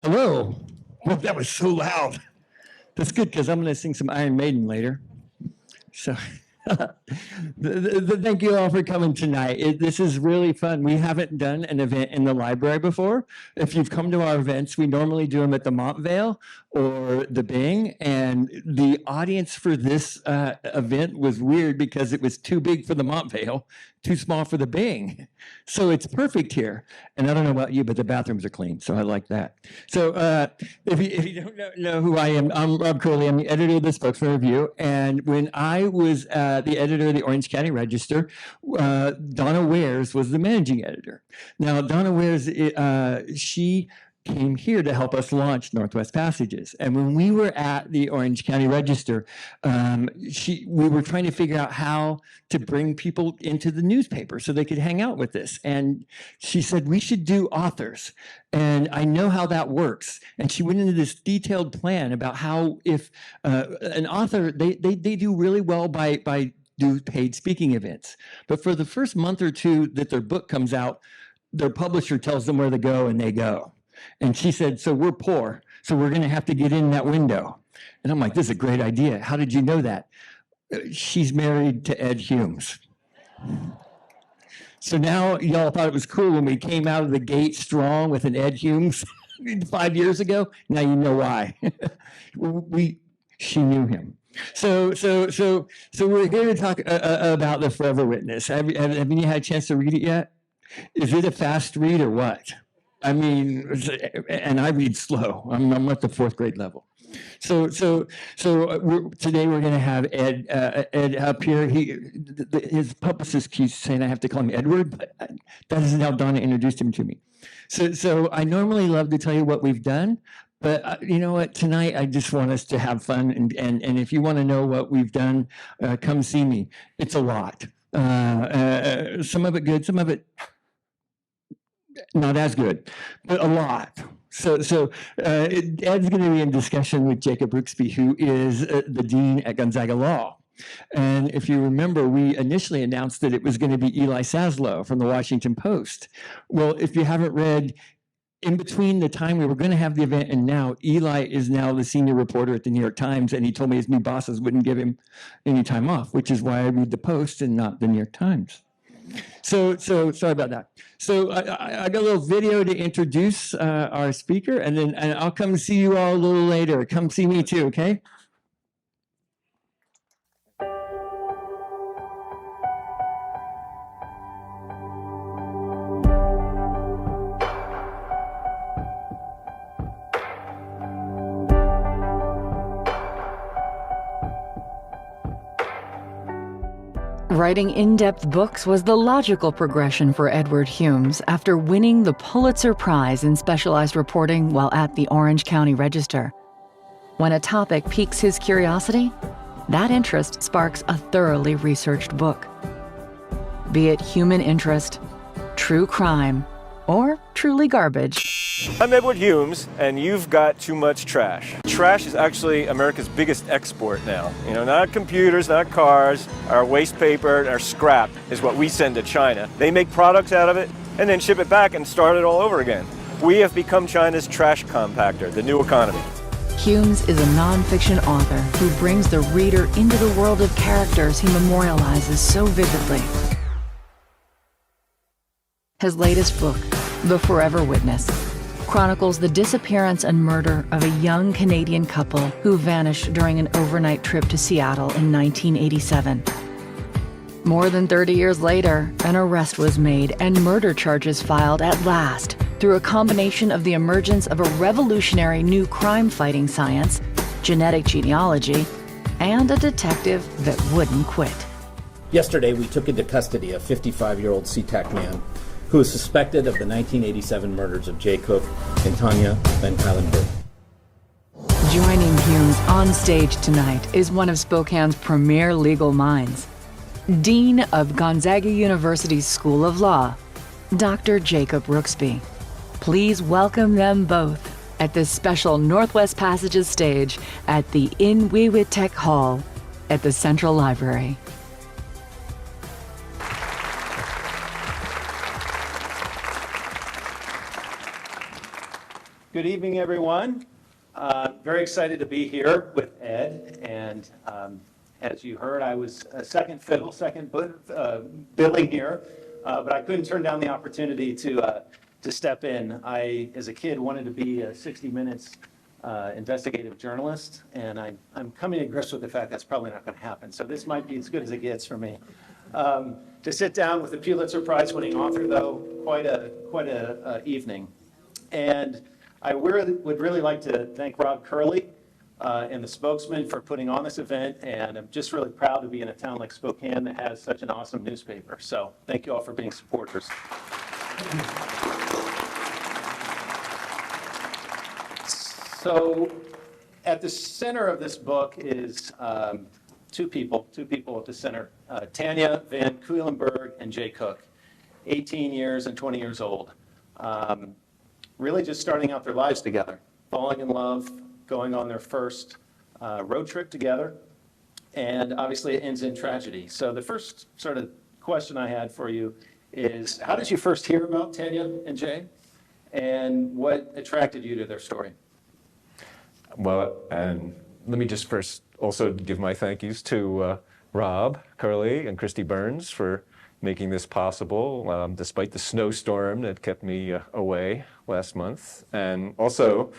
Hello. Well, that was so loud. That's good because I'm going to sing some Iron Maiden later. So thank you all for coming tonight. This is really fun. We haven't done an event in the library before. If you've come to our events, we normally do them at the Montvale or the Bing. And the audience for this event was weird because it was too big for the Montvale, too small for the Bing. So it's perfect here. And I don't know about you, but the bathrooms are clean. So I like that. So if you don't know who I am, I'm Rob Curley. I'm the editor of the Spokesman-Review. And when I was the editor of the Orange County Register, Donna Wares was the managing editor. Now, Donna Wares, she came here to help us launch Northwest Passages. And when we were at the Orange County Register, we were trying to figure out how to bring people into the newspaper so they could hang out with us. And she said, we should do authors. And I know how that works. And she went into this detailed plan about how if an author, they do really well by do paid speaking events. But for the first month or two that their book comes out, their publisher tells them where to go and they go. And she said, so we're poor, so we're going to have to get in that window. And I'm like, this is a great idea. How did you know that? She's married to Ed Humes. So now y'all thought it was cool when we came out of the gate strong with an Ed Humes 5 years ago. Now you know why. She knew him. So we're here to talk about The Forever Witness. Have you had a chance to read it yet? Is it a fast read or what? I mean, and I read slow. I'm at the fourth grade level. So today we're going to have Ed up here. His publicist keeps saying I have to call him Edward, but that isn't how Donna introduced him to me. So I normally love to tell you what we've done, but you know what? Tonight I just want us to have fun, and if you want to know what we've done, come see me. It's a lot. Some of it good, some of it not as good, but a lot. So Ed's going to be in discussion with Jacob Rooksby, who is the dean at Gonzaga Law. And if you remember, we initially announced that it was going to be Eli Saslow from the Washington Post. Well, if you haven't read, in between the time we were going to have the event and now, Eli is now the senior reporter at the New York Times, and he told me his new bosses wouldn't give him any time off, which is why I read the Post and not the New York Times. So sorry about that. So I got a little video to introduce our speaker, and I'll come see you all a little later. Come see me too, okay? Writing in-depth books was the logical progression for Edward Humes after winning the Pulitzer Prize in specialized reporting while at the Orange County Register. When a topic piques his curiosity, that interest sparks a thoroughly researched book. Be it human interest, true crime, or truly garbage. I'm Edward Humes, and you've got too much trash. Trash is actually America's biggest export now. You know, not computers, not cars. Our waste paper, our scrap is what we send to China. They make products out of it and then ship it back and start it all over again. We have become China's trash compactor, the new economy. Humes is a nonfiction author who brings the reader into the world of characters he memorializes so vividly. His latest book, The Forever Witness, chronicles the disappearance and murder of a young Canadian couple who vanished during an overnight trip to Seattle in 1987. More than 30 years later, an arrest was made and murder charges filed at last through a combination of the emergence of a revolutionary new crime-fighting science, genetic genealogy, and a detective that wouldn't quit. Yesterday, we took into custody a 55-year-old SeaTac man who is suspected of the 1987 murders of Jacob and Tanya Van Eilenberg. Joining Humes on stage tonight is one of Spokane's premier legal minds, Dean of Gonzaga University's School of Law, Dr. Jacob Rooksby. Please welcome them both at this special Northwest Passages stage at the Inwiwitek Hall at the Central Library. Good evening, everyone. Very excited to be here with Ed. And as you heard, I was a second billing here, but I couldn't turn down the opportunity to step in. I, as a kid, wanted to be a 60 Minutes investigative journalist, and I'm coming to grips with the fact that's probably not going to happen. So this might be as good as it gets for me. To sit down with the Pulitzer Prize winning author, though, quite a evening. And I would really like to thank Rob Curley and the Spokesman for putting on this event, and I'm just really proud to be in a town like Spokane that has such an awesome newspaper. So thank you all for being supporters. So at the center of this book is two people at the center, Tanya Van Cuylenburg and Jay Cook, 18 years and 20 years old. Really just starting out their lives together, falling in love, going on their first road trip together, and obviously it ends in tragedy. So the first sort of question I had for you is, how did you first hear about Tanya and Jay, and what attracted you to their story? Well, and let me just first also give my thank yous to Rob Curley and Christy Burns for making this possible, despite the snowstorm that kept me away last month, and also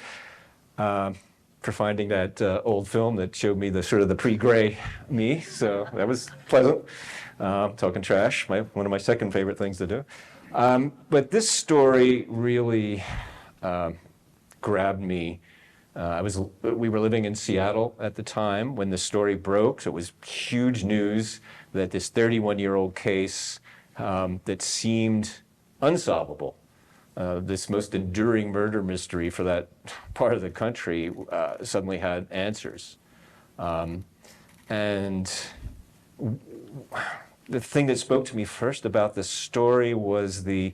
for finding that old film that showed me the sort of the pre-gray me. So that was pleasant. Talking trash, one of my second favorite things to do. But this story really grabbed me. We were living in Seattle at the time when the story broke, so it was huge news that this 31-year-old case that seemed unsolvable, this most enduring murder mystery for that part of the country, suddenly had answers. And the thing that spoke to me first about this story was the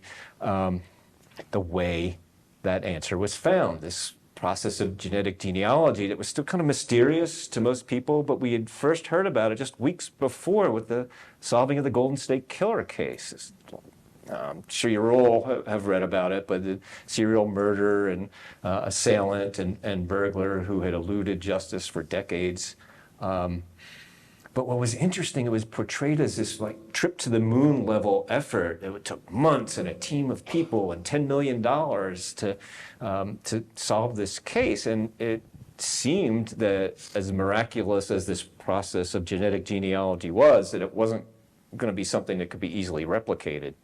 way that answer was found, this process of genetic genealogy that was still kind of mysterious to most people, but we had first heard about it just weeks before with the solving of the Golden State Killer case. I'm sure you all have read about it, but the serial murderer and assailant and burglar who had eluded justice for decades. But what was interesting, it was portrayed as this like trip to the moon level effort. It took months and a team of people and $10 million to solve this case. And it seemed that as miraculous as this process of genetic genealogy was, that it wasn't going to be something that could be easily replicated.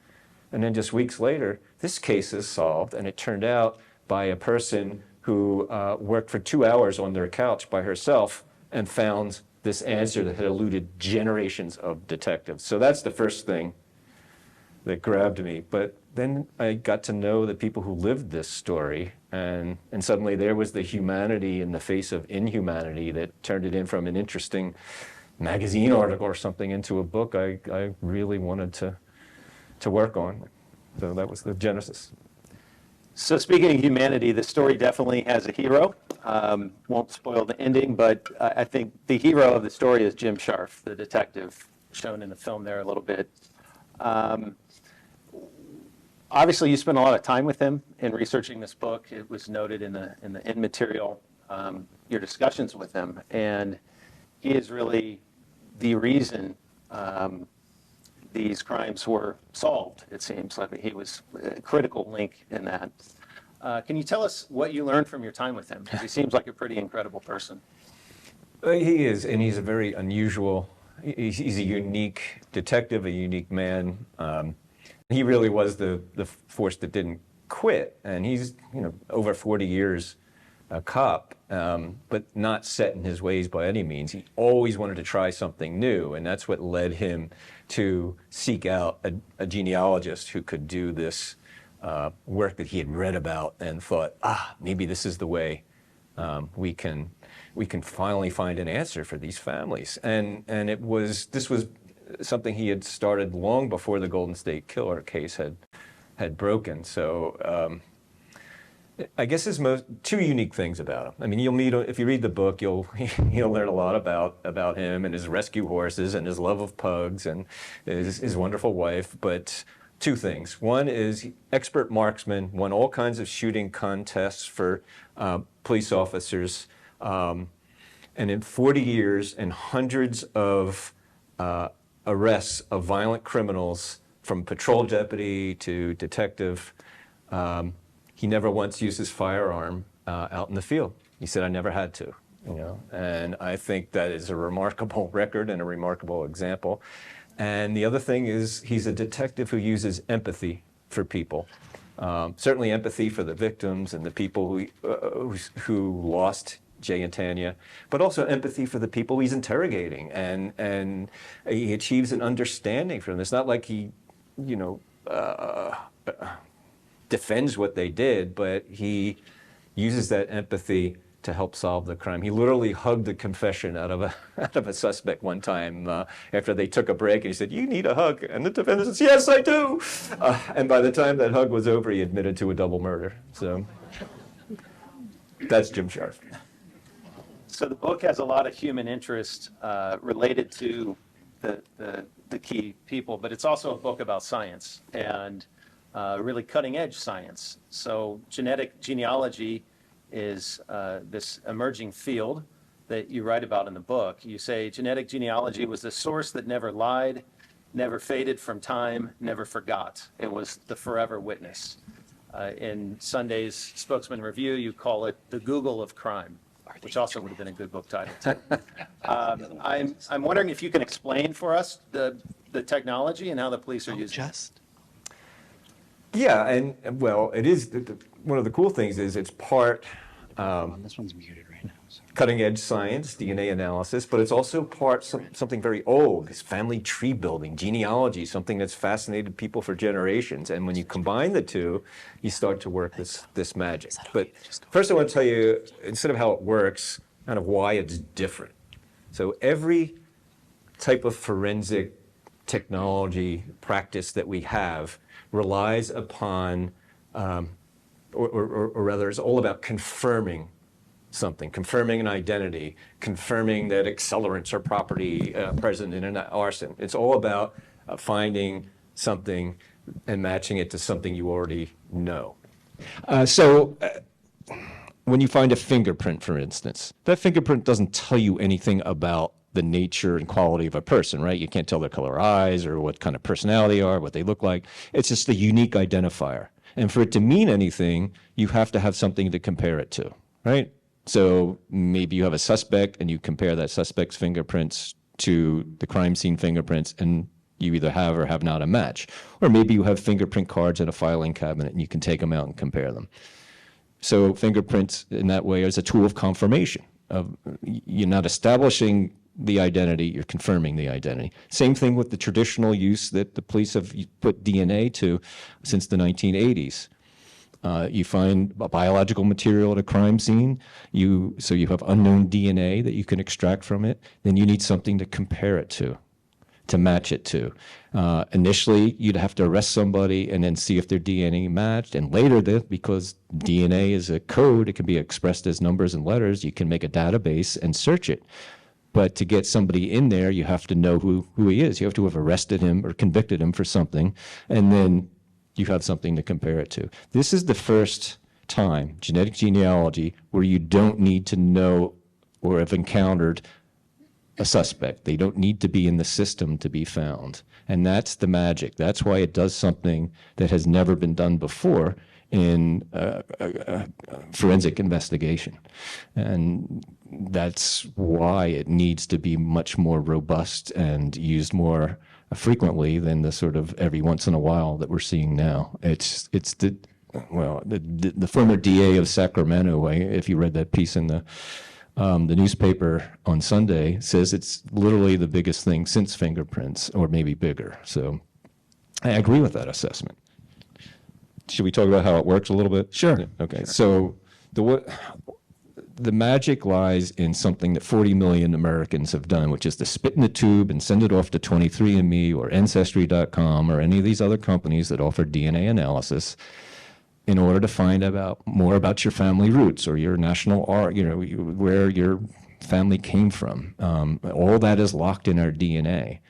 And then just weeks later, this case is solved, and it turned out by a person who worked for 2 hours on their couch by herself and found this answer that had eluded generations of detectives. So that's the first thing that grabbed me. But then I got to know the people who lived this story, and suddenly there was the humanity in the face of inhumanity that turned it in from an interesting magazine article or something into a book I really wanted to work on. So that was the genesis. So speaking of humanity, the story definitely has a hero. Won't spoil the ending, but I think the hero of the story is Jim Scharf, the detective shown in the film there a little bit. Obviously, you spent a lot of time with him in researching this book. It was noted in the end material, your discussions with him, and he is really the reason these crimes were solved, it seems. Like he was a critical link in that. Can you tell us what you learned from your time with him? Because he seems like a pretty incredible person. He is, and he's a very unusual, he's a unique detective, a unique man. He really was the force that didn't quit, and he's over 40 years a cop, but not set in his ways by any means. He always wanted to try something new, and that's what led him to seek out a genealogist who could do this work that he had read about and thought, maybe this is the way we can finally find an answer for these families. And this was something he had started long before the Golden State Killer case had broken. So I guess there's two unique things about him. I mean, you'll meet, if you read the book, you'll learn a lot about him and his rescue horses and his love of pugs and his wonderful wife. But two things. One is expert marksman, won all kinds of shooting contests for police officers. And in 40 years and hundreds of arrests of violent criminals, from patrol deputy to detective, he never once used his firearm out in the field. He said, I never had to. And I think that is a remarkable record and a remarkable example. And the other thing is he's a detective who uses empathy for people. Certainly empathy for the victims and the people who lost Jay and Tanya, but also empathy for the people he's interrogating. And he achieves an understanding for them. It's not like he, defends what they did, but he uses that empathy to help solve the crime. He literally hugged the confession out of a suspect one time after they took a break, and he said, "You need a hug." And the defendant says, "Yes, I do." And by the time that hug was over, he admitted to a double murder. So that's Jim Sharp. So the book has a lot of human interest related to the key people, but it's also a book about science and really cutting edge science. So genetic genealogy is this emerging field that you write about in the book. You say genetic genealogy was the source that never lied, never faded from time, never forgot. It was the forever witness. In Sunday's Spokesman-Review, you call it the Google of crime, which also would have been a good book title too. I'm wondering if you can explain for us the technology and how the police are using it. Yeah, and well, it is, one of the cool things is it's part This one's muted right now. So. cutting edge science, DNA analysis, but it's also part something very old, it's family tree building, genealogy, something that's fascinated people for generations. And when you combine the two, you start to work this magic. But first I want to tell you, instead of how it works, kind of why it's different. So every type of forensic technology practice that we have relies upon, or rather is all about confirming something, confirming an identity, confirming that accelerants are property present in an arson. It's all about finding something and matching it to something you already know. So when you find a fingerprint, for instance, that fingerprint doesn't tell you anything about the nature and quality of a person, right? You can't tell their color of eyes or what kind of personality they are, what they look like. It's just a unique identifier. And for it to mean anything, you have to have something to compare it to, right? So maybe you have a suspect and you compare that suspect's fingerprints to the crime scene fingerprints, and you either have or have not a match. Or maybe you have fingerprint cards in a filing cabinet and you can take them out and compare them. So fingerprints in that way is a tool of confirmation. You're not establishing the identity, you're confirming the identity. Same thing with the traditional use that the police have put DNA to since the 1980s. You find a biological material at a crime scene, so you have unknown DNA that you can extract from it, then you need something to compare it to match it to. Initially, you'd have to arrest somebody and then see if their DNA matched, and later, because DNA is a code, it can be expressed as numbers and letters, you can make a database and search it. But to get somebody in there, you have to know who he is. You have to have arrested him or convicted him for something, and then you have something to compare it to. This is the first time, genetic genealogy, where you don't need to know or have encountered a suspect. They don't need to be in the system to be found. And that's the magic. That's why it does something that has never been done before in forensic investigation. And that's why it needs to be much more robust and used more frequently than the sort of every once in a while that we're seeing now. It's the former DA of Sacramento, if you read that piece in the newspaper on Sunday, says it's literally the biggest thing since fingerprints, or maybe bigger. So I agree with that assessment. Should we talk about how it works a little bit? Sure. Okay. So the magic lies in something that 40 million Americans have done, which is to spit in the tube and send it off to 23andMe or Ancestry.com or any of these other companies that offer DNA analysis in order to find out more about your family roots or your national, where your family came from. All that is locked in our DNA.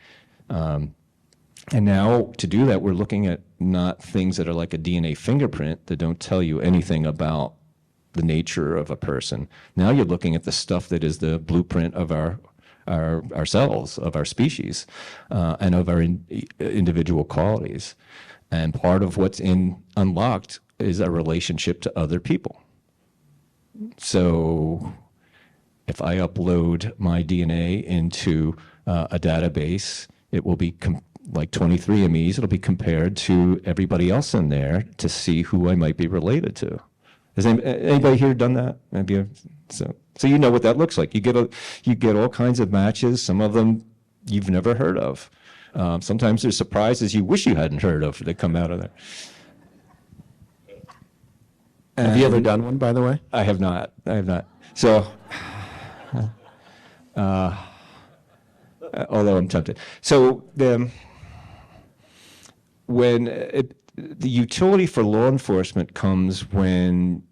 And now to do that, we're looking at not things that are like a DNA fingerprint that don't tell you anything about the nature of a person. Now you're looking at the stuff that is the blueprint of ourselves, of our species, and of our individual qualities. And part of what's unlocked is a relationship to other people. So if I upload my DNA into a database, it will be like 23andMe's, it'll be compared to everybody else in there to see who I might be related to. Has anybody here done that? Maybe so you know what that looks like. You get all kinds of matches. Some of them you've never heard of. Sometimes there's surprises you wish you hadn't heard of that come out of there. Have you ever done one, by the way? I have not. So, although I'm tempted. So the utility for law enforcement comes when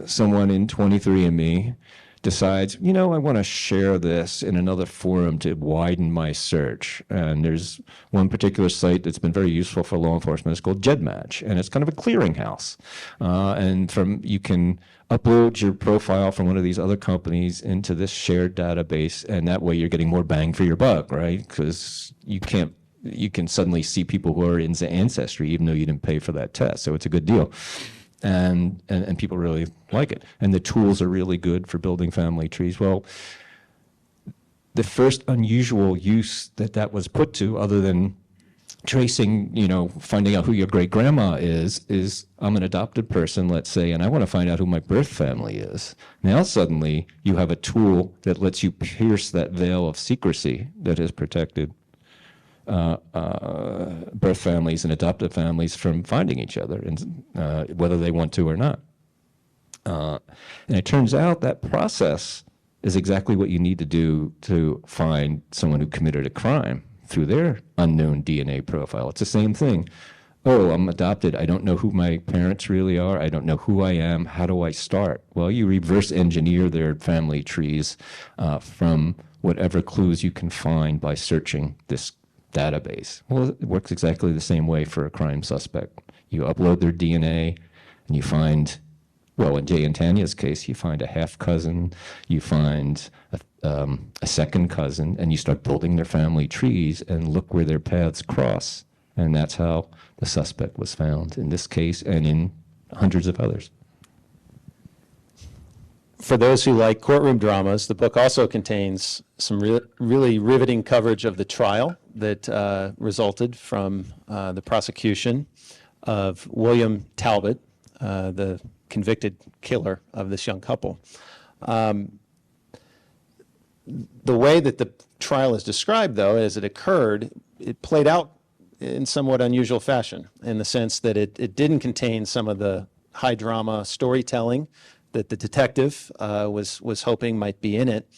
someone in 23andMe decides, I want to share this in another forum to widen my search. And there's one particular site that's been very useful for law enforcement. It's called GEDmatch, and it's kind of a clearinghouse. And you can upload your profile from one of these other companies into this shared database, and that way you're getting more bang for your buck, right? Because you can suddenly see people who are in the ancestry, even though you didn't pay for that test. So it's a good deal. And people really like it. And the tools are really good for building family trees. Well, the first unusual use that was put to, other than tracing, finding out who your great grandma is I'm an adopted person, let's say, and I want to find out who my birth family is. Now suddenly you have a tool that lets you pierce that veil of secrecy that has protected birth families and adoptive families from finding each other, and whether they want to or not. And it turns out that process is exactly what you need to do to find someone who committed a crime through their unknown DNA profile. It's the same thing. Oh, I'm adopted. I don't know who my parents really are. I don't know who I am. How do I start? Well, you reverse engineer their family trees from whatever clues you can find by searching this database. Well, it works exactly the same way for a crime suspect. You upload their DNA and you find, well, in Jay and Tanya's case, you find a half cousin, you find a second cousin, and you start building their family trees and look where their paths cross. And that's how the suspect was found in this case and in hundreds of others. For those who like courtroom dramas, the book also contains some really riveting coverage of the trial that resulted from the prosecution of William Talbot, the convicted killer of this young couple. The way that the trial is described, though, as it occurred, it played out in somewhat unusual fashion, in the sense that it didn't contain some of the high drama storytelling that the detective was hoping might be in it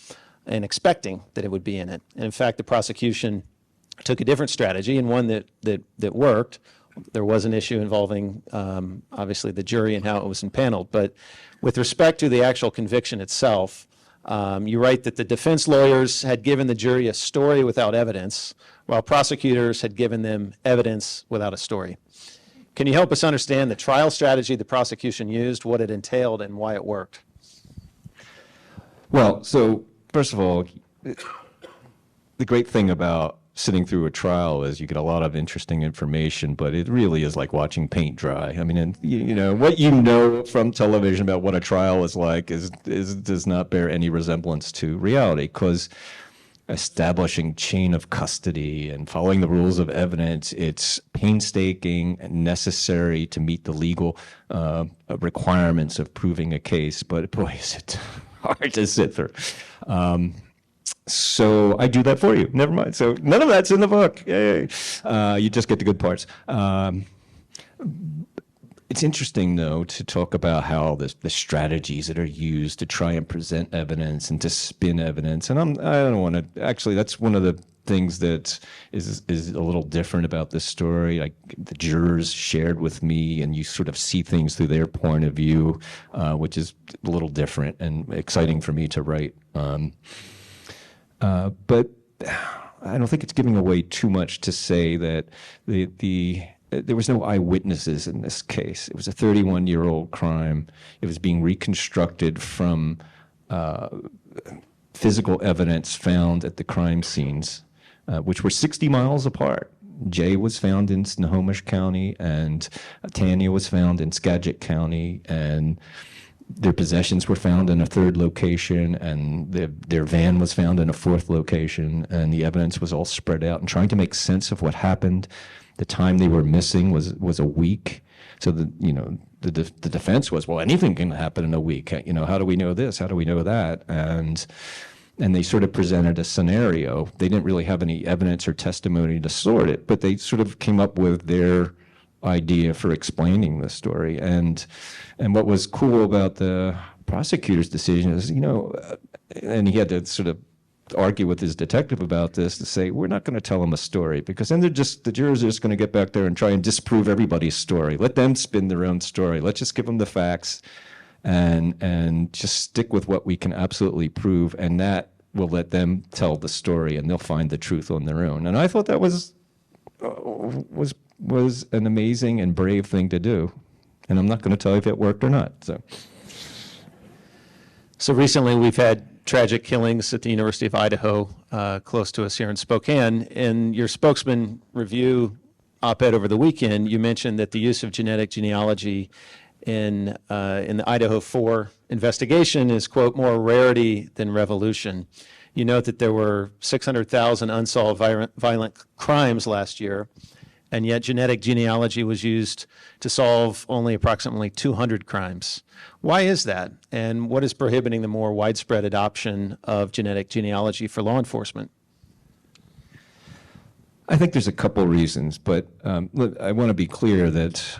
and expecting that it would be in it. And in fact, the prosecution took a different strategy, and one that worked. There was an issue involving, obviously, the jury and how it was impaneled. But with respect to the actual conviction itself, you write that the defense lawyers had given the jury a story without evidence, while prosecutors had given them evidence without a story. Can you help us understand the trial strategy the prosecution used, what it entailed, and why it worked? Well, so first of all, the great thing about sitting through a trial is you get a lot of interesting information, but it really is like watching paint dry. I mean, and, what you know from television about what a trial is like does not bear any resemblance to reality, because establishing chain of custody and following the rules of evidence, it's painstaking and necessary to meet the legal requirements of proving a case, but boy, is it hard to sit through. So I do that for you. Never mind. So none of that's in the book. Yay. You just get the good parts. It's interesting, though, to talk about how the strategies that are used to try and present evidence and to spin evidence. And I don't want to, actually, that's one of the things that is a little different about this story. Like the jurors shared with me, and you sort of see things through their point of view, which is a little different and exciting for me to write. But I don't think it's giving away too much to say that there was no eyewitnesses in this case. It was a 31-year-old crime. It was being reconstructed from physical evidence found at the crime scenes, which were 60 miles apart. Jay was found in Snohomish County, and Tanya was found in Skagit County, and their possessions were found in a third location, and their van was found in a fourth location, and the evidence was all spread out. And trying to make sense of what happened, the time they were missing was a week. So the defense was, well, anything can happen in a week. How do we know this? How do we know that? And they sort of presented a scenario. They didn't really have any evidence or testimony to sort it, but they sort of came up with their idea for explaining the story. And what was cool about the prosecutor's decision is, and he had to sort of argue with his detective about this to say, we're not going to tell them a story, because then the jurors are just going to get back there and try and disprove everybody's story. Let them spin their own story. Let's just give them the facts and just stick with what we can absolutely prove, and that will let them tell the story, and they'll find the truth on their own. And I thought that was an amazing and brave thing to do. And I'm not going to tell you if it worked or not. So recently we've had tragic killings at the University of Idaho, close to us here in Spokane. In your Spokesman-Review op-ed over the weekend, you mentioned that the use of genetic genealogy in the Idaho 4 investigation is, quote, more rarity than revolution. You note that there were 600,000 unsolved violent crimes last year, and yet genetic genealogy was used to solve only approximately 200 crimes. Why is that? And what is prohibiting the more widespread adoption of genetic genealogy for law enforcement? I think there's a couple reasons, but look, I want to be clear that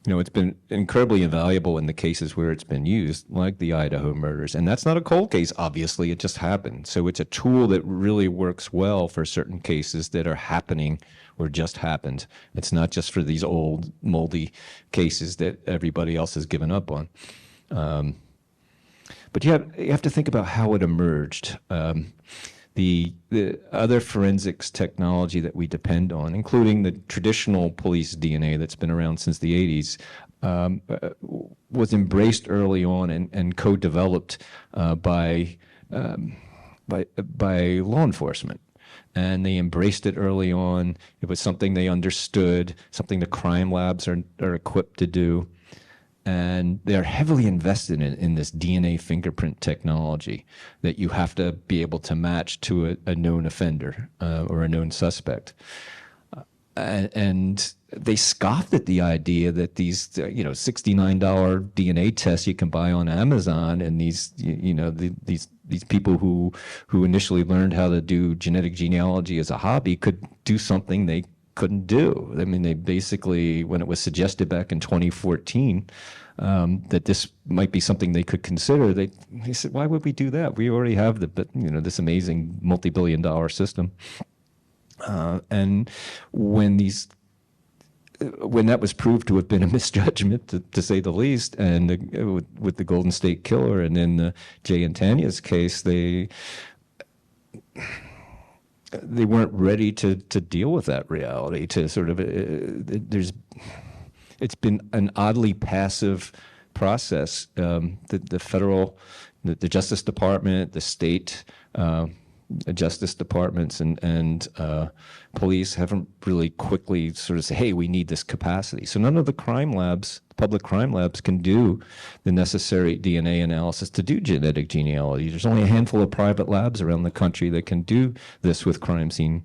it's been incredibly invaluable in the cases where it's been used, like the Idaho murders. And that's not a cold case, obviously, it just happened. So it's a tool that really works well for certain cases that are happening or just happened. It's not just for these old, moldy cases that everybody else has given up on. But you have to think about how it emerged. The other forensics technology that we depend on, including the traditional police DNA that's been around since the 80s, was embraced early on and co-developed by law enforcement. And they embraced it early on. It was something they understood, something the crime labs are equipped to do. And they're heavily invested in this DNA fingerprint technology that you have to be able to match to a known offender or a known suspect. And they scoffed at the idea that these, $69 DNA tests you can buy on Amazon, and these people who initially learned how to do genetic genealogy as a hobby could do something they couldn't do. I mean, they basically, when it was suggested back in 2014 that this might be something they could consider, they said, "Why would we do that? We already have this amazing multi-billion-dollar system." And when that was proved to have been a misjudgment, to say the least, and with the Golden State Killer, and in the Jay and Tanya's case, they weren't ready to deal with that reality. To sort of, it's been an oddly passive process. The federal, the Justice Department, the state Justice Departments, and police haven't really quickly sort of say, "Hey, we need this capacity." So none of the crime labs, public crime labs, can do the necessary DNA analysis to do genetic genealogy. There's only a handful of private labs around the country that can do this with crime scene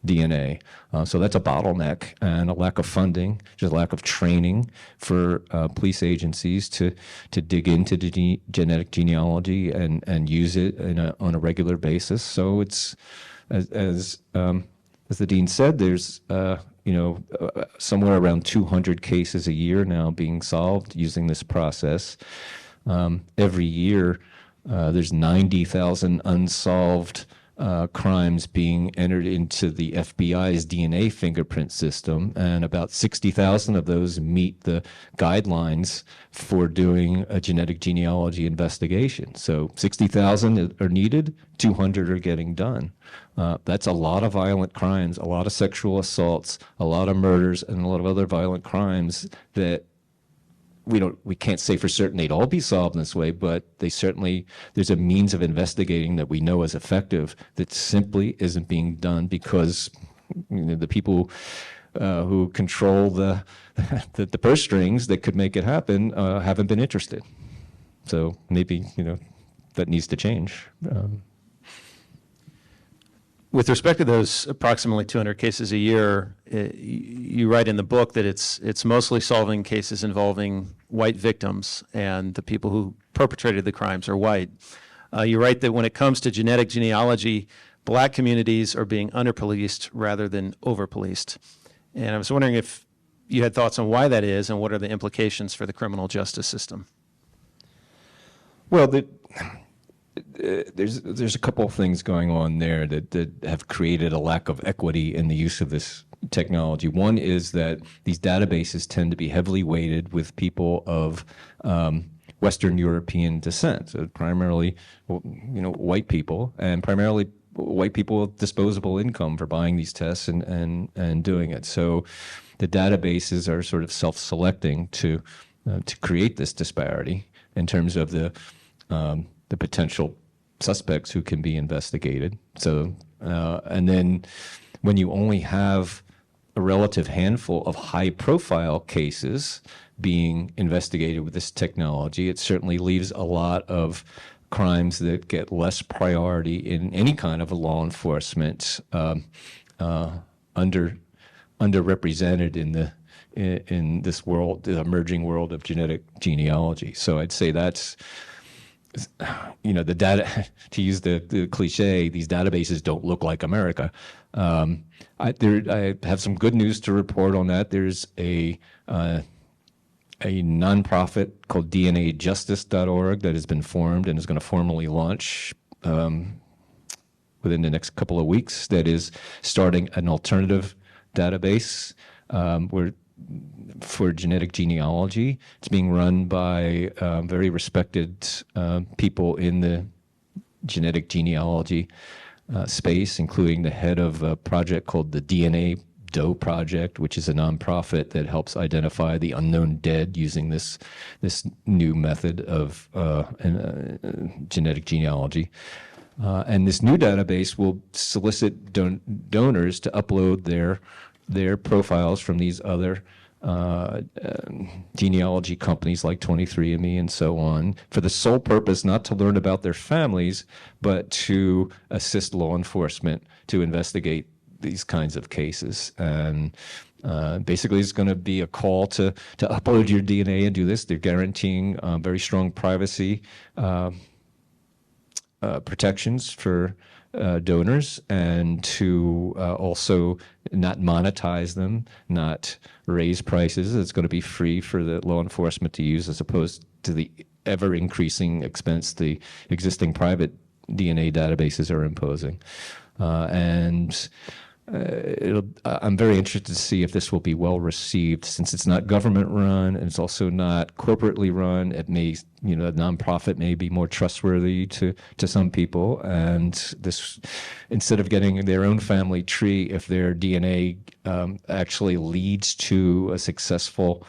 DNA. So that's a bottleneck, and a lack of funding, just a lack of training for police agencies to dig into the genetic genealogy and use it on a regular basis. So it's, as the dean said, there's somewhere around 200 cases a year now being solved using this process. Every year, there's 90,000 unsolved crimes being entered into the FBI's DNA fingerprint system, and about 60,000 of those meet the guidelines for doing a genetic genealogy investigation. So 60,000 are needed, 200 are getting done. That's a lot of violent crimes, a lot of sexual assaults, a lot of murders, and a lot of other violent crimes that we can't say for certain they'd all be solved in this way, but there's a means of investigating that we know is effective that simply isn't being done because the people who control the purse strings that could make it happen haven't been interested. So maybe that needs to change. With respect to those approximately 200 cases a year, you write in the book that it's mostly solving cases involving white victims, and the people who perpetrated the crimes are white. You write that when it comes to genetic genealogy, black communities are being underpoliced rather than overpoliced. And I was wondering if you had thoughts on why that is and what are the implications for the criminal justice system. Well, there's a couple of things going on there that have created a lack of equity in the use of this technology. One is that these databases tend to be heavily weighted with people of Western European descent, so primarily, white people, and primarily white people with disposable income for buying these tests and doing it. So the databases are sort of self-selecting to create this disparity in terms of the potential suspects who can be investigated. So, and then when you only have a relative handful of high-profile cases being investigated with this technology, it certainly leaves a lot of crimes that get less priority in any kind of a law enforcement underrepresented in this world, the emerging world of genetic genealogy. So I'd say that's the data, to use the cliche, these databases don't look like America. I have some good news to report on that. There's a nonprofit called DNA.Justice.org that has been formed and is going to formally launch within the next couple of weeks, that is starting an alternative database for genetic genealogy. It's being run by very respected people in the genetic genealogy space, including the head of a project called the DNA.The project, which is a nonprofit that helps identify the unknown dead using this new method of genetic genealogy. And this new database will solicit donors to upload their profiles from these other genealogy companies like 23andMe and so on, for the sole purpose not to learn about their families, but to assist law enforcement to investigate these kinds of cases. And basically it's going to be a call to upload your DNA and do this. They're guaranteeing very strong privacy protections for donors, and to also not monetize them, not raise prices. It's going to be free for the law enforcement to use, as opposed to the ever-increasing expense the existing private DNA databases are imposing. I'm very interested to see if this will be well received, since it's not government run and it's also not corporately run. It may, a nonprofit may be more trustworthy to some people. And this, instead of getting their own family tree, if their DNA actually leads to a successful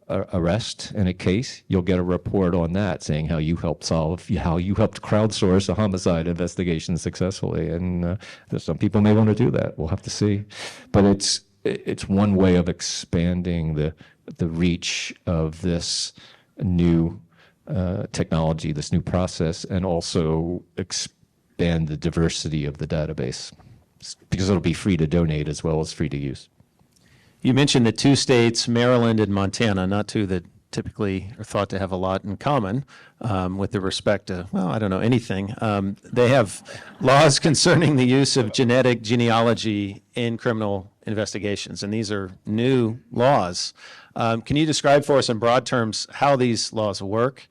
arrest in a case, you'll get a report on that saying how you helped crowdsource a homicide investigation successfully. And some people may want to do that. We'll have to see. But it's one way of expanding the reach of this new technology, this new process, and also expand the diversity of the database, because it'll be free to donate as well as free to use. You mentioned the two states, Maryland and Montana, not two that typically are thought to have a lot in common with respect to, anything. They have laws concerning the use of genetic genealogy in criminal investigations, and these are new laws. Can you describe for us in broad terms how these laws work,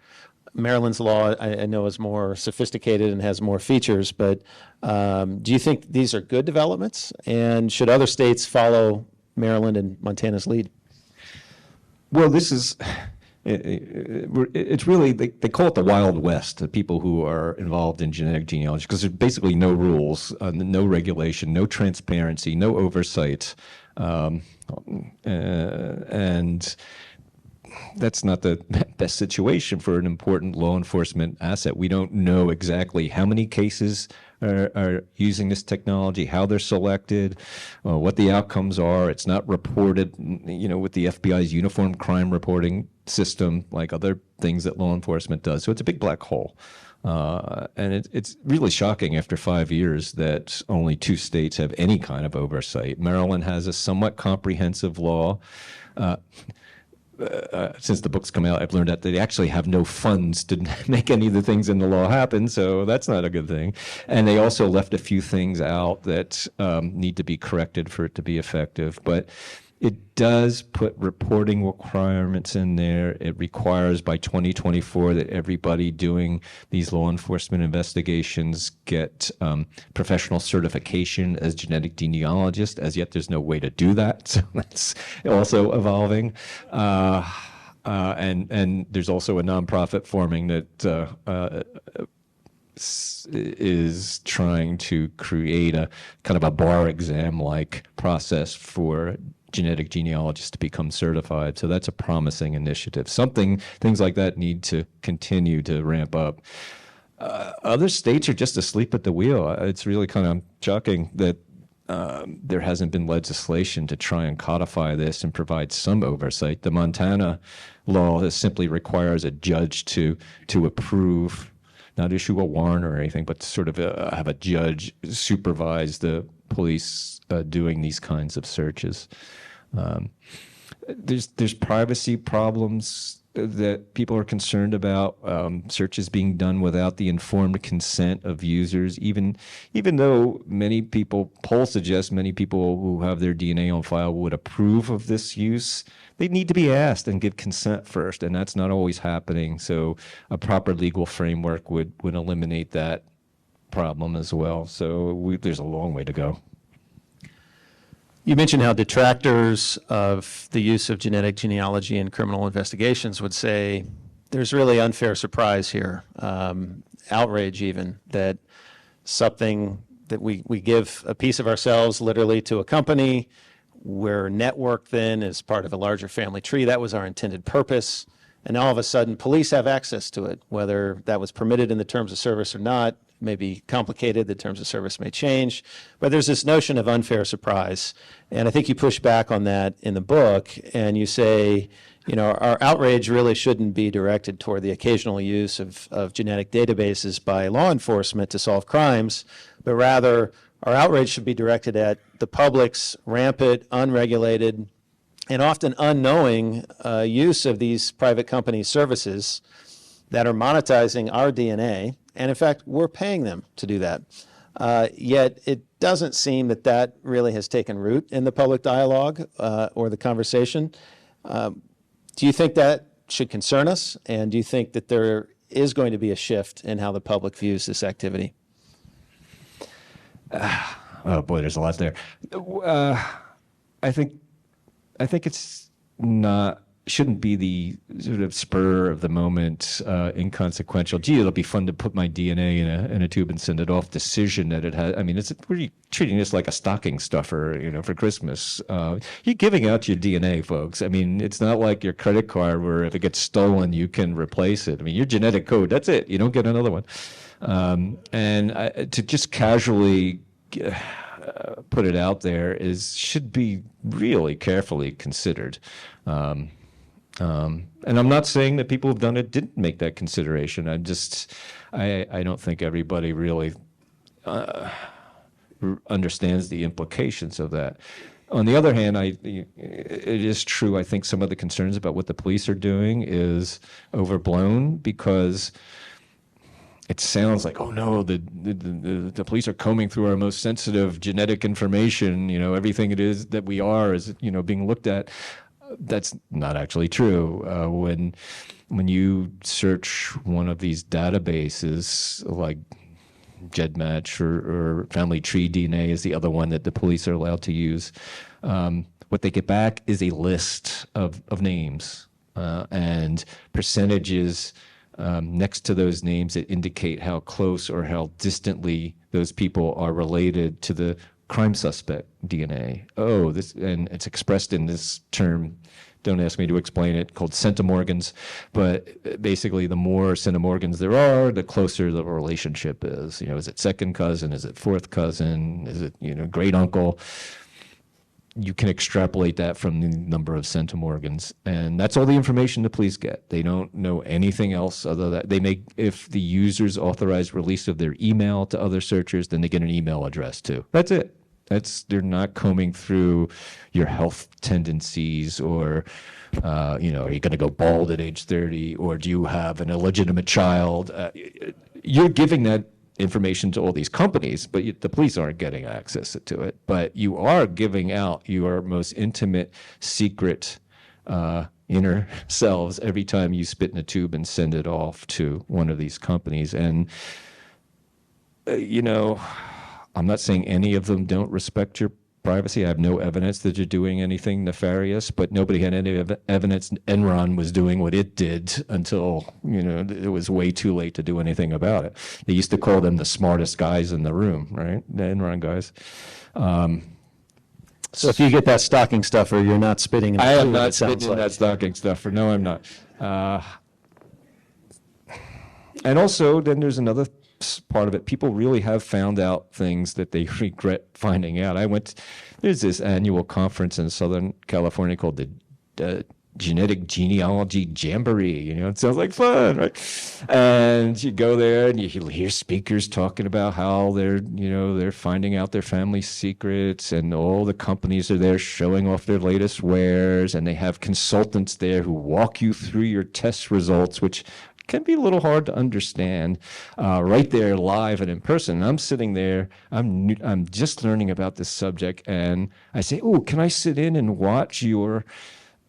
Maryland's law, I know, is more sophisticated and has more features, but do you think these are good developments? And should other states follow Maryland and Montana's lead? Well, this is, it's really, they call it the Wild West, the people who are involved in genetic genealogy, because there's basically no rules, no regulation, no transparency, no oversight. And that's not the best situation for an important law enforcement asset. We don't know exactly how many cases are using this technology, how they're selected, what the outcomes are. It's not reported, with the FBI's uniform crime reporting system, like other things that law enforcement does. So it's a big black hole. And it's really shocking after 5 years that only 2 states have any kind of oversight. Maryland has a somewhat comprehensive law. Since the book's come out, I've learned that they actually have no funds to make any of the things in the law happen, so that's not a good thing. And they also left a few things out that need to be corrected for it to be effective. But it does put reporting requirements in there. It requires by 2024 that everybody doing these law enforcement investigations get professional certification as genetic genealogist. As yet, there's no way to do that, so that's also evolving. And there's also a nonprofit forming that is trying to create a kind of a bar exam-like process for genetic genealogists to become certified. So that's a promising initiative. Things like that need to continue to ramp up. Other states are just asleep at the wheel. It's really kind of shocking that there hasn't been legislation to try and codify this and provide some oversight. The Montana law simply requires a judge to approve, not issue a warrant or anything, but sort of have a judge supervise the police doing these kinds of searches. There's privacy problems that people are concerned about, searches being done without the informed consent of users, even though polls suggest many people who have their DNA on file would approve of this use. They need to be asked and give consent first, and that's not always happening. So a proper legal framework would eliminate that problem as well. So there's a long way to go. You mentioned how detractors of the use of genetic genealogy in criminal investigations would say there's really unfair surprise here, outrage even, that something that we give a piece of ourselves literally to a company. We're networked then as part of a larger family tree. That was our intended purpose. And all of a sudden, police have access to it, whether that was permitted in the terms of service or not. May be complicated, the terms of service may change, but there's this notion of unfair surprise. And I think you push back on that in the book, and you say, our outrage really shouldn't be directed toward the occasional use of genetic databases by law enforcement to solve crimes, but rather our outrage should be directed at the public's rampant, unregulated, and often unknowing use of these private company services that are monetizing our DNA. And in fact, we're paying them to do that. Yet it doesn't seem that really has taken root in the public dialogue or the conversation. Do you think that should concern us? And do you think that there is going to be a shift in how the public views this activity? Oh boy, there's a lot there. I think it's shouldn't be the sort of spur of the moment, inconsequential. Gee, it'll be fun to put my DNA in a tube and send it off decision that it has. I mean, we're treating this like a stocking stuffer, for Christmas. You're giving out your DNA, folks. I mean, it's not like your credit card where if it gets stolen, you can replace it. I mean, your genetic code, that's it. You don't get another one. And to just casually put it out there should be really carefully considered. And I'm not saying that people who've done it didn't make that consideration. I don't think everybody really understands the implications of that. On the other hand, it is true, I think some of the concerns about what the police are doing is overblown, because it sounds like, oh no, the police are combing through our most sensitive genetic information, everything it is that we are is, being looked at. That's not actually true. When you search one of these databases like GEDmatch or Family Tree DNA is the other one that the police are allowed to use, what they get back is a list of names and percentages next to those names that indicate how close or how distantly those people are related to the crime suspect DNA. And it's expressed in this term, don't ask me to explain it, called centimorgans. But basically, the more centimorgans there are, the closer the relationship is. Is it second cousin? Is it fourth cousin? Is it, great uncle? You can extrapolate that from the number of centimorgans. And that's all the information the police get. They don't know anything else other than if the users authorize release of their email to other searchers, then they get an email address too. That's it. They're not combing through your health tendencies or, are you going to go bald at age 30 or do you have an illegitimate child? You're giving that information to all these companies, but the police aren't getting access to it. But you are giving out your most intimate, secret inner selves every time you spit in a tube and send it off to one of these companies. And, I'm not saying any of them don't respect your privacy. I have no evidence that you're doing anything nefarious, but nobody had any evidence Enron was doing what it did until, it was way too late to do anything about it. They used to call them the smartest guys in the room, right? The Enron guys. So if you get that stocking stuffer, you're not spitting in the I am tube, not it sounds spitting in like. that stocking stuffer. No, I'm not. And also, then there's another part of it. People really have found out things that they regret finding out. There's this annual conference in Southern California called the Genealogy Jamboree. It sounds like fun, right? And you go there and you hear speakers talking about how they're finding out their family secrets, and all the companies are there showing off their latest wares, and they have consultants there who walk you through your test results, which can be a little hard to understand right there live and in person. And I'm sitting there, I'm just learning about this subject, and I say, can I sit in and watch your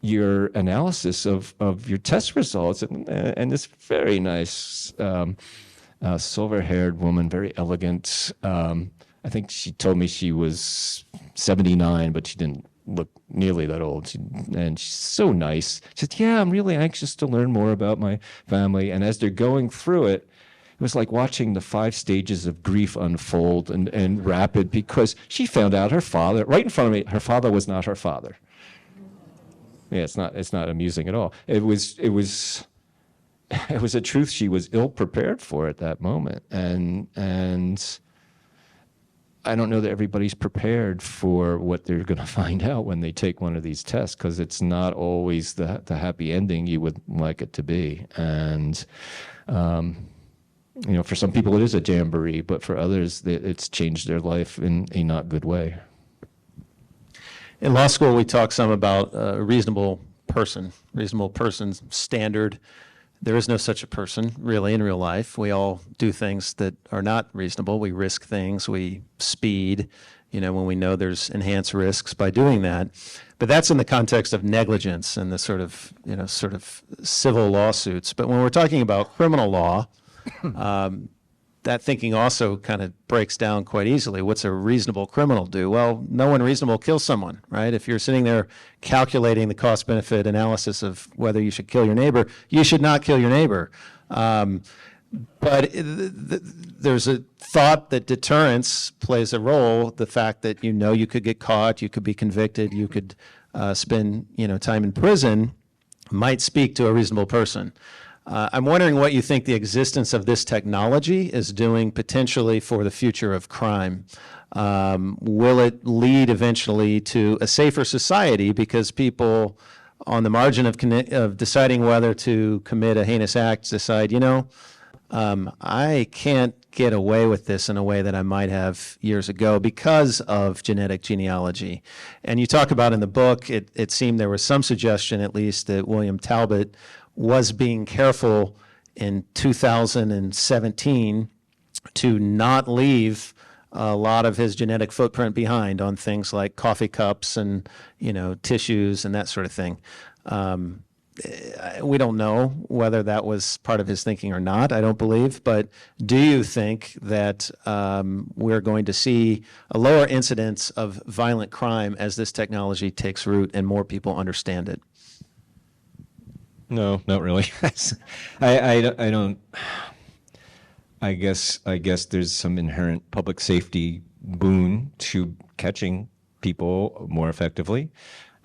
analysis of your test results? And this very nice silver-haired woman, very elegant, I think she told me she was 79, but she didn't look nearly that old. And she's so nice. She said, I'm really anxious to learn more about my family. And as they're going through it, it was like watching the 5 stages of grief unfold and rapid, because she found out her father, right in front of me, her father was not her father. Yeah, it's not amusing at all. It was a truth she was ill prepared for at that moment. And I don't know that everybody's prepared for what they're going to find out when they take one of these tests, because it's not always the happy ending you would like it to be. And, for some people it is a jamboree, but for others it's changed their life in a not good way. In law school, we talk some about reasonable person's standard. There is no such a person, really, in real life. We all do things that are not reasonable. We risk things. We speed, when we know there's enhanced risks by doing that. But that's in the context of negligence and the sort of civil lawsuits. But when we're talking about criminal law, that thinking also kind of breaks down quite easily. What's a reasonable criminal do? Well, no one reasonable kills someone, right? If you're sitting there calculating the cost-benefit analysis of whether you should kill your neighbor, you should not kill your neighbor. But there's a thought that deterrence plays a role. The fact that you could get caught, you could be convicted, you could spend time in prison might speak to a reasonable person. I'm wondering what you think the existence of this technology is doing potentially for the future of crime. Will it lead eventually to a safer society because people on the margin of deciding whether to commit a heinous act decide, I can't get away with this in a way that I might have years ago because of genetic genealogy. And you talk about in the book, it seemed there was some suggestion at least that William Talbot was being careful in 2017 to not leave a lot of his genetic footprint behind on things like coffee cups and, tissues and that sort of thing. We don't know whether that was part of his thinking or not, I don't believe. But do you think that we're going to see a lower incidence of violent crime as this technology takes root and more people understand it? No, not really. I don't. I guess there's some inherent public safety boon to catching people more effectively.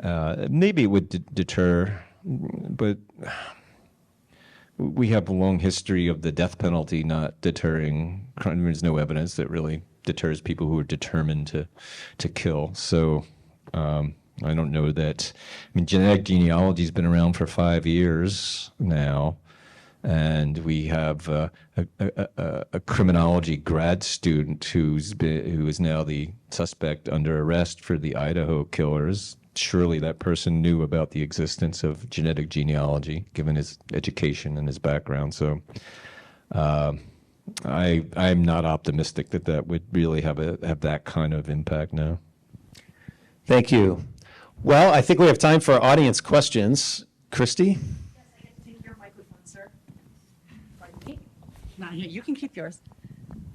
Maybe it would deter, but we have a long history of the death penalty not deterring crime. There's no evidence that really deters people who are determined to kill. So I don't know that. Genetic genealogy has been around for 5 years now. And we have a criminology grad student who is now the suspect under arrest for the Idaho killers. Surely that person knew about the existence of genetic genealogy, given his education and his background. So I'm not optimistic that would really have that kind of impact now. Thank you. Well, I think we have time for audience questions. Christy? You can keep yours.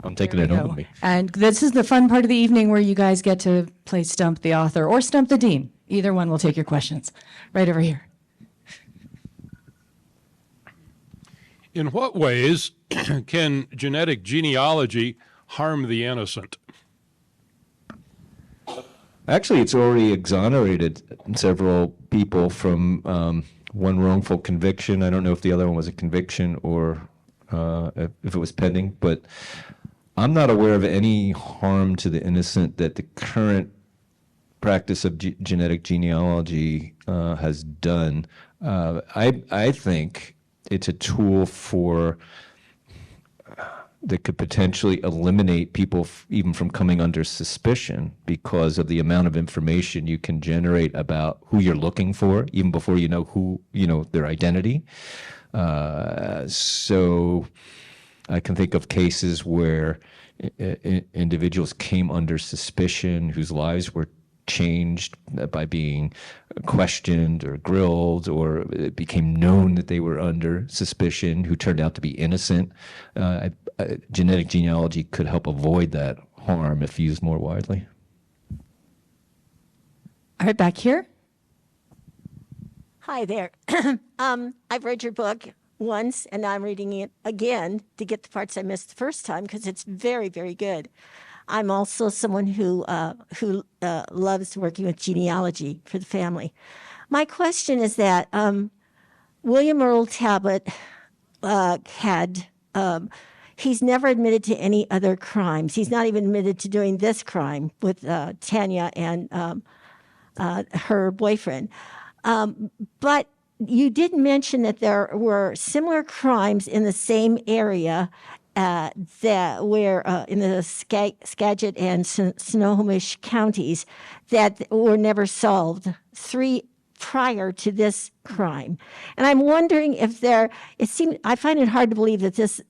I'm taking it home with me. And this is the fun part of the evening where you guys get to play Stump the Author or Stump the Dean. Either one will take your questions. Right over here. In what ways can genetic genealogy harm the innocent? Actually, it's already exonerated several people from one wrongful conviction. I don't know if the other one was a conviction or if it was pending, but I'm not aware of any harm to the innocent that the current practice of genetic genealogy has done. I think it's a tool that could potentially eliminate people even from coming under suspicion because of the amount of information you can generate about who you're looking for, even before you know their identity. So I can think of cases where individuals came under suspicion whose lives were changed by being questioned or grilled, or it became known that they were under suspicion who turned out to be innocent. Genetic genealogy could help avoid that harm if used more widely. All right, back here. Hi there. I've read your book once, and now I'm reading it again to get the parts I missed the first time because it's very, very good. I'm also someone who loves working with genealogy for the family. My question is that William Earl Talbot he's never admitted to any other crimes. He's not even admitted to doing this crime with Tanya and her boyfriend. But you did mention that there were similar crimes in the same area where in the Skagit and Snohomish counties that were never solved, 3 prior to this crime. And I'm wondering if I find it hard to believe that this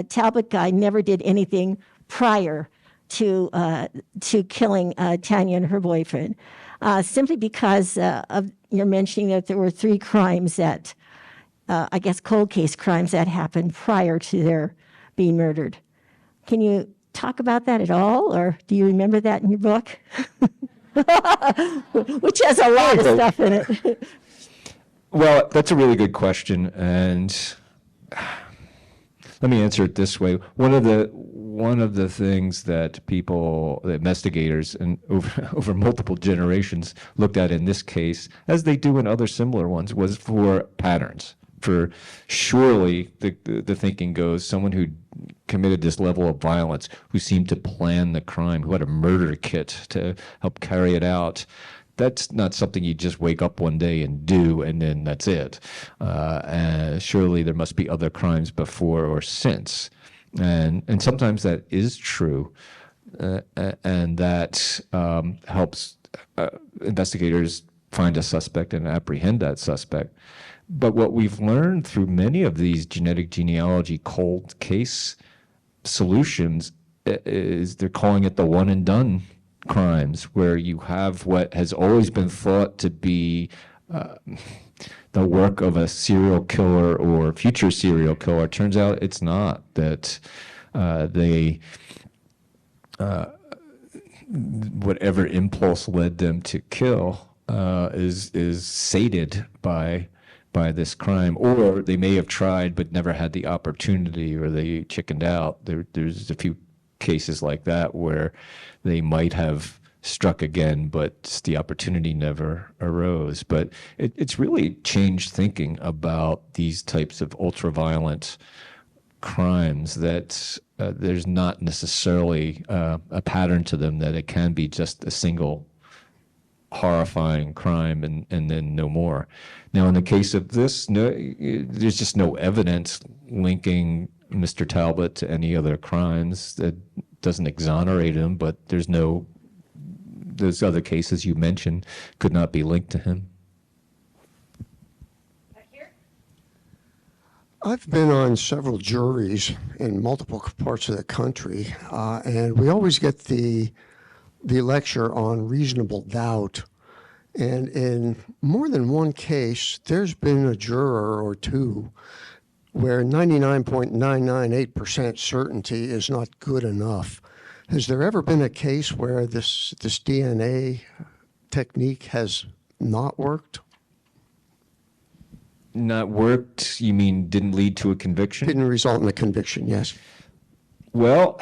Talbot guy never did anything prior to killing Tanya and her boyfriend, simply because of you're mentioning that there were 3 crimes that, I guess, cold case crimes that happened prior to their being murdered. Can you talk about that at all, or do you remember that in your book? Which has a lot of stuff in it. Well, that's a really good question, and let me answer it this way. One of the things that the investigators, and over multiple generations looked at in this case, as they do in other similar ones, was for patterns. For surely the thinking goes, someone who committed this level of violence, who seemed to plan the crime, who had a murder kit to help carry it out, that's not something you just wake up one day and do, and then that's it. Surely there must be other crimes before or since. And sometimes that is true, and that helps investigators find a suspect and apprehend that suspect. But what we've learned through many of these genetic genealogy cold case solutions is they're calling it the one and done crimes, where you have what has always been thought to be the work of a serial killer or future serial killer. Turns out it's not. That whatever impulse led them to kill is sated by this crime, or they may have tried but never had the opportunity, or they chickened out. There's a few cases like that where they might have struck again, but the opportunity never arose. But it's really changed thinking about these types of ultra-violent crimes, that there's not necessarily a pattern to them, that it can be just a single horrifying crime and then no more. Now, in the case of this, there's just no evidence linking Mr. Talbot to any other crimes. That doesn't exonerate him, but those other cases you mentioned could not be linked to him. I've been on several juries in multiple parts of the country, and we always get the lecture on reasonable doubt. And in more than one case, there's been a juror or two where 99.998% certainty is not good enough. Has there ever been a case where this DNA technique has not worked? Not worked? You mean didn't lead to a conviction? Didn't result in a conviction, yes. Well,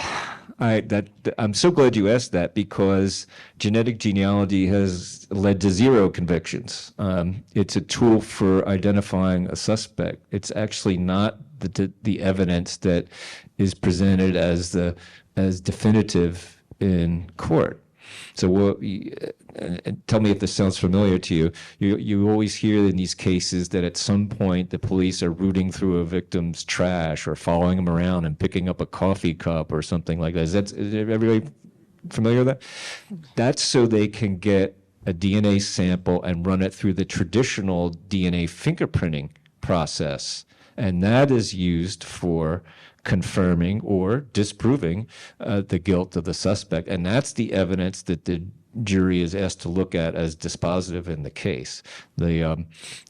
I'm so glad you asked that, because genetic genealogy has led to 0 convictions. It's a tool for identifying a suspect. It's actually not the evidence that is presented as definitive in court. So tell me if this sounds familiar to you. You always hear in these cases that at some point the police are rooting through a victim's trash or following them around and picking up a coffee cup or something like that. Is everybody familiar with that? That's so they can get a DNA sample and run it through the traditional DNA fingerprinting process. And that is used for confirming or disproving the guilt of the suspect. And that's the evidence that the jury is asked to look at as dispositive in the case. The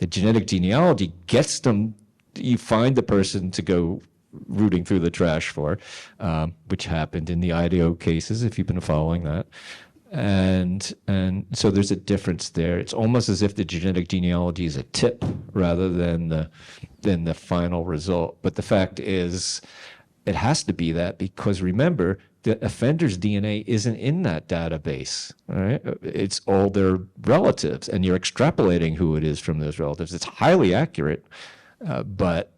genetic genealogy gets them, you find the person to go rooting through the trash for, which happened in the Idaho cases, if you've been following that. And so there's a difference there. It's almost as if the genetic genealogy is a tip rather than the final result. But the fact is, it has to be that, because remember, the offender's DNA isn't in that database. All right? It's all their relatives, and you're extrapolating who it is from those relatives. It's highly accurate, but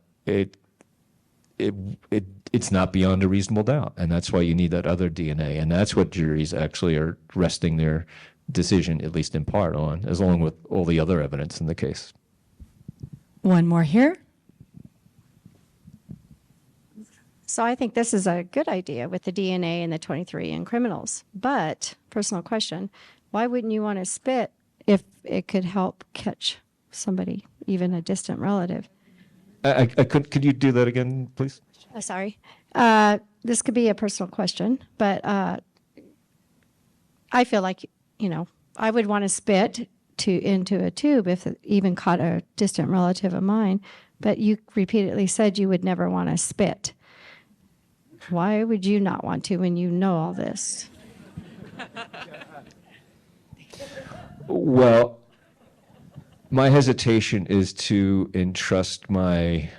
it's not beyond a reasonable doubt, and that's why you need that other DNA, and that's what juries actually are resting their decision, at least in part, on, as along with all the other evidence in the case. One more here. So I think this is a good idea with the DNA and the 23 in criminals. But, personal question, why wouldn't you want to spit if it could help catch somebody, even a distant relative? Could you do that again, please? Sorry. This could be a personal question, but I feel like, I would want to spit into a tube if it even caught a distant relative of mine. But you repeatedly said you would never want to spit. Why would you not want to when you know all this? Well, my hesitation is to entrust my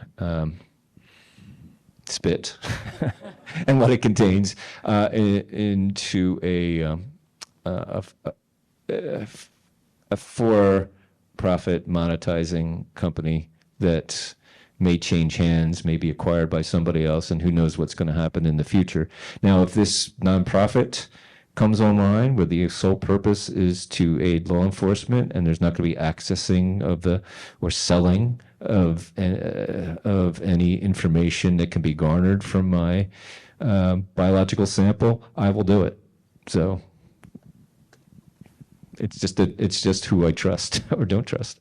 spit and what it contains into a for-profit monetizing company that may change hands, may be acquired by somebody else, and who knows what's going to happen in the future. Now, if this nonprofit comes online where the sole purpose is to aid law enforcement, and there's not going to be accessing or selling of any information that can be garnered from my biological sample, I will do it. So it's just who I trust or don't trust.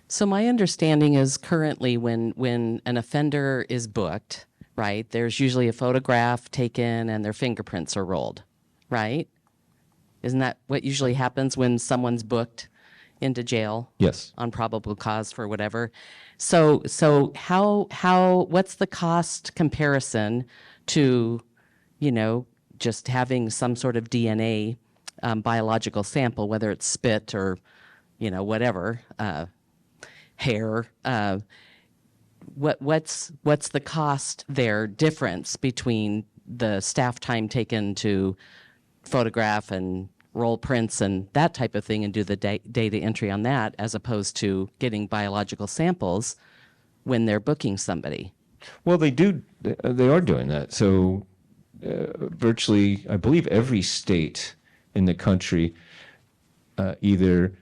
So my understanding is currently when an offender is booked, right? There's usually a photograph taken and their fingerprints are rolled, right? Isn't that what usually happens when someone's booked into jail? Yes. On probable cause for whatever. So what's the cost comparison to, just having some sort of DNA biological sample, whether it's spit or, whatever, hair? What's the cost there difference between the staff time taken to photograph and roll prints and that type of thing and do the data entry on that, as opposed to getting biological samples when they're booking somebody? Well, they are doing that. So virtually, I believe every state in the country either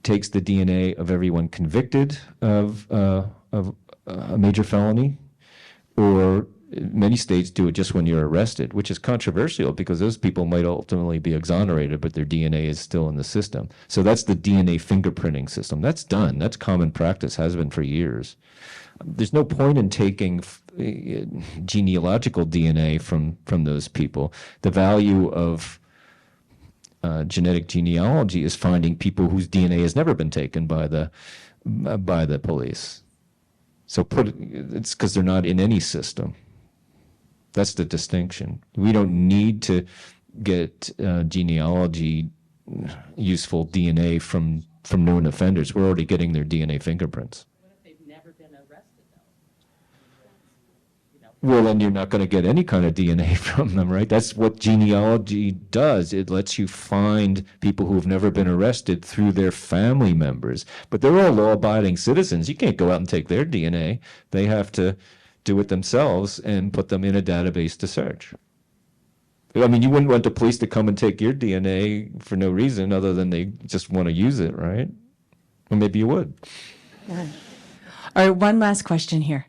takes the DNA of everyone convicted of a major felony, or many states do it just when you're arrested, which is controversial because those people might ultimately be exonerated, but their DNA is still in the system. So that's the DNA fingerprinting system. That's done. That's common practice, has been for years. There's no point in taking genealogical DNA from those people. The value of genetic genealogy is finding people whose DNA has never been taken by the police. So it's because they're not in any system. That's the distinction. We don't need to get genealogy useful DNA from known offenders. We're already getting their DNA fingerprints. What if they've never been arrested, though? Well, then you're not going to get any kind of DNA from them, right? That's what genealogy does. It lets you find people who have never been arrested through their family members. But they're all law-abiding citizens. You can't go out and take their DNA. They have to do it themselves and put them in a database to search. I mean, you wouldn't want the police to come and take your DNA for no reason other than they just want to use it, right? Or maybe you would. All right, one last question here.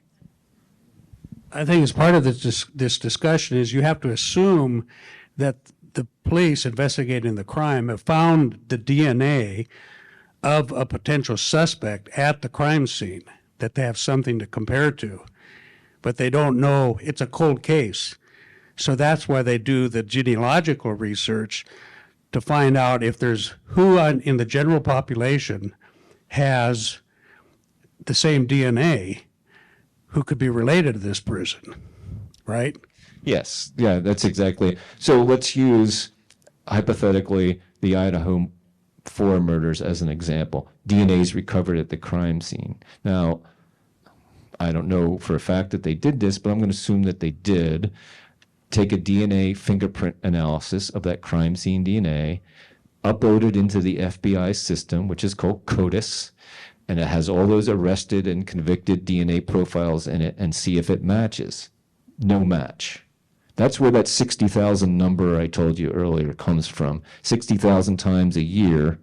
I think as part of this discussion is you have to assume that the police investigating the crime have found the DNA of a potential suspect at the crime scene, that they have something to compare to. But they don't know, it's a cold case. So that's why they do the genealogical research to find out if there's who in the general population has the same DNA who could be related to this person, right? Yes, yeah, that's exactly it. So let's use, hypothetically, the Idaho 4 murders as an example. DNA is recovered at the crime scene. Now, I don't know for a fact that they did this, but I'm going to assume that they did take a DNA fingerprint analysis of that crime scene DNA, upload it into the FBI system, which is called CODIS, and it has all those arrested and convicted DNA profiles in it, and see if it matches. No match. That's where that 60,000 number I told you earlier comes from. 60,000 times a year,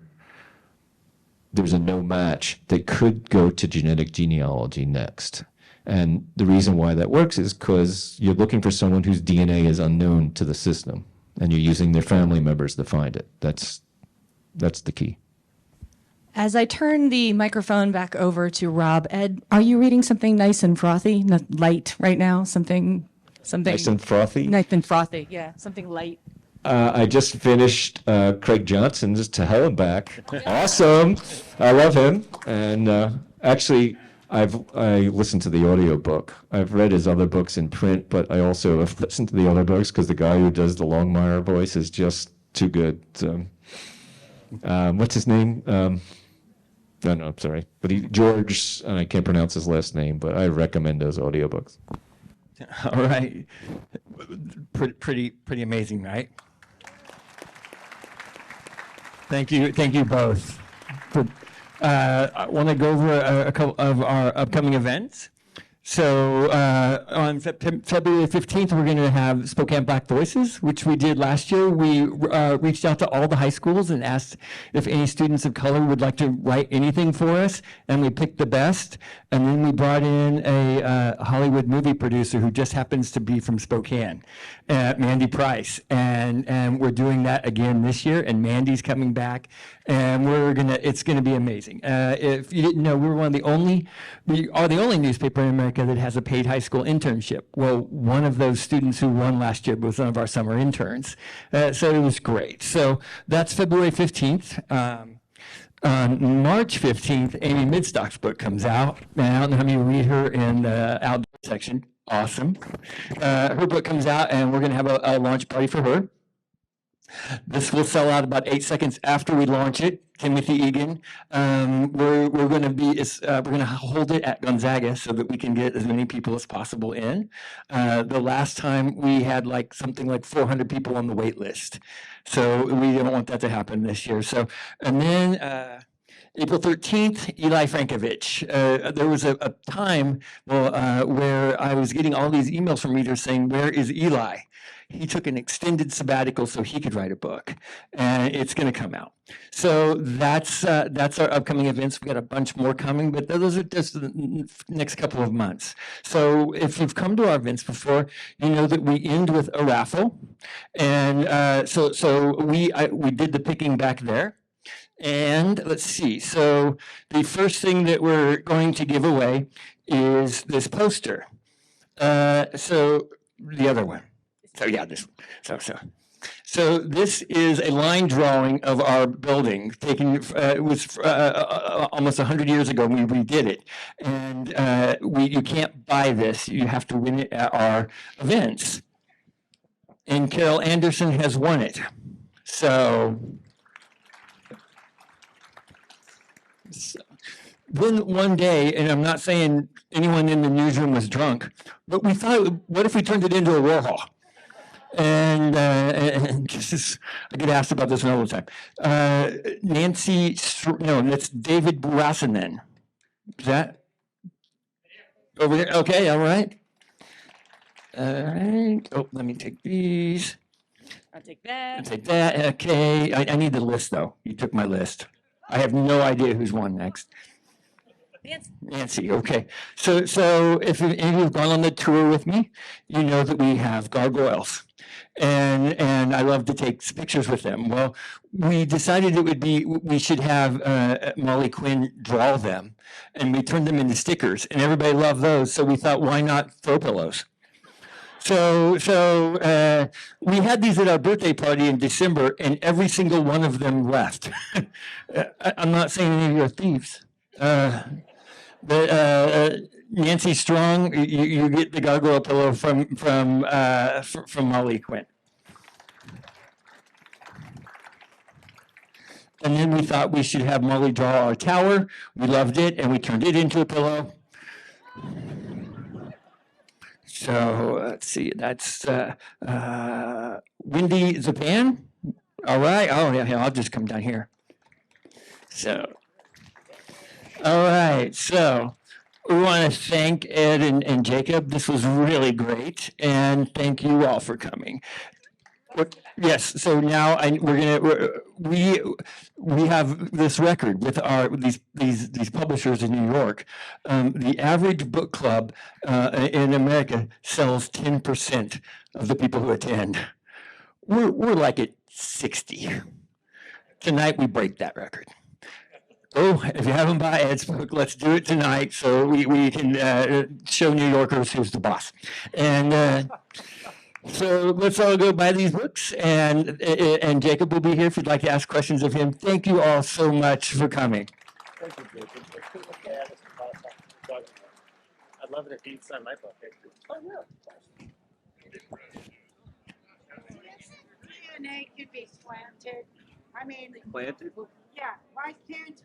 there's a no match that could go to genetic genealogy next. And the reason why that works is because you're looking for someone whose DNA is unknown to the system, and you're using their family members to find it. That's the key. As I turn the microphone back over to Rob, Ed, are you reading something nice and frothy, not light right now? Something Nice and frothy? Nice and frothy, yeah, something light. I just finished Craig Johnson's To Hell and Back. Awesome. I love him. And actually, I listened to the audiobook. I've read his other books in print, but I also have listened to the other books because the guy who does the Longmire voice is just too good. So, what's his name? No, I'm sorry. But George, and I can't pronounce his last name, but I recommend those audiobooks. All right. Pretty amazing, right? Thank you both. I want to go over a couple of our upcoming events. So on February 15th, we're going to have Spokane Black Voices, which we did last year. We reached out to all the high schools and asked if any students of color would like to write anything for us, and we picked the best. And then we brought in a Hollywood movie producer who just happens to be from Spokane, Mandy Price. And we're doing that again this year, and Mandy's coming back. and it's gonna be amazing. If you didn't know, we are the only newspaper in America that has a paid high school internship. Well, one of those students who won last year was one of our summer interns, so it was great. So that's February 15th. On March 15th, Amy Midstock's book comes out. And I don't know how many read her in the outdoor section. Awesome. Her book comes out, and we're going to have a launch party for her. This will sell out about 8 seconds after we launch it. Timothy Egan. We're going to hold it at Gonzaga so that we can get as many people as possible in. The last time we had something like 400 people on the wait list. So we don't want that to happen this year. So, and then April 13th, Eli Frankovich. There was a time where I was getting all these emails from readers saying, "Where is Eli?" He took an extended sabbatical so he could write a book, and it's going to come out. So that's our upcoming events. We got a bunch more coming, but those are just the next couple of months. So if you've come to our events before, you know that we end with a raffle, and so we did the picking back there. And let's see. So the first thing that we're going to give away is this poster. So the other one. So yeah, this one. So this is a line drawing of our building. It was almost 100 years ago. We redid it, and you can't buy this. You have to win it at our events. And Carol Anderson has won it. So then one day, and I'm not saying anyone in the newsroom was drunk, but we thought, what if we turned it into a Warhol? And I get asked about this all the time. That's David Burasanen. Is that over there? Okay, all right. All right. Oh, let me take these. I'll take that. I'll take that. Okay. I need the list, though. You took my list. I have no idea who's won next. Nancy, okay. So if any of you have gone on the tour with me, you know that we have gargoyles. And I love to take pictures with them. Well, we decided we should have Molly Quinn draw them, and we turned them into stickers, and everybody loved those. So we thought, why not throw pillows? So we had these at our birthday party in December, and every single one of them left. I'm not saying any of you are thieves. But Nancy Strong, you get the gargoyle pillow from Molly Quinn. And then we thought we should have Molly draw our tower. We loved it, and we turned it into a pillow. So let's see, that's Wendy Zapan. All right. Oh, yeah, I'll just come down here. So. All right, so we want to thank Ed and Jacob. This was really great, and thank you all for coming. Yes, so now we have this record with these publishers in New York. The average book club in America sells 10% of the people who attend. We're like at 60. Tonight we break that record. Oh, if you haven't bought Ed's book, let's do it tonight so we can show New Yorkers who's the boss. And so let's all go buy these books, and Jacob will be here if you'd like to ask questions of him. Thank you all so much for coming. Thank you, Jacob. I'd love it if you'd sign my book. Oh, yeah. DNA could be planted. I mean, Planted? yeah, why can't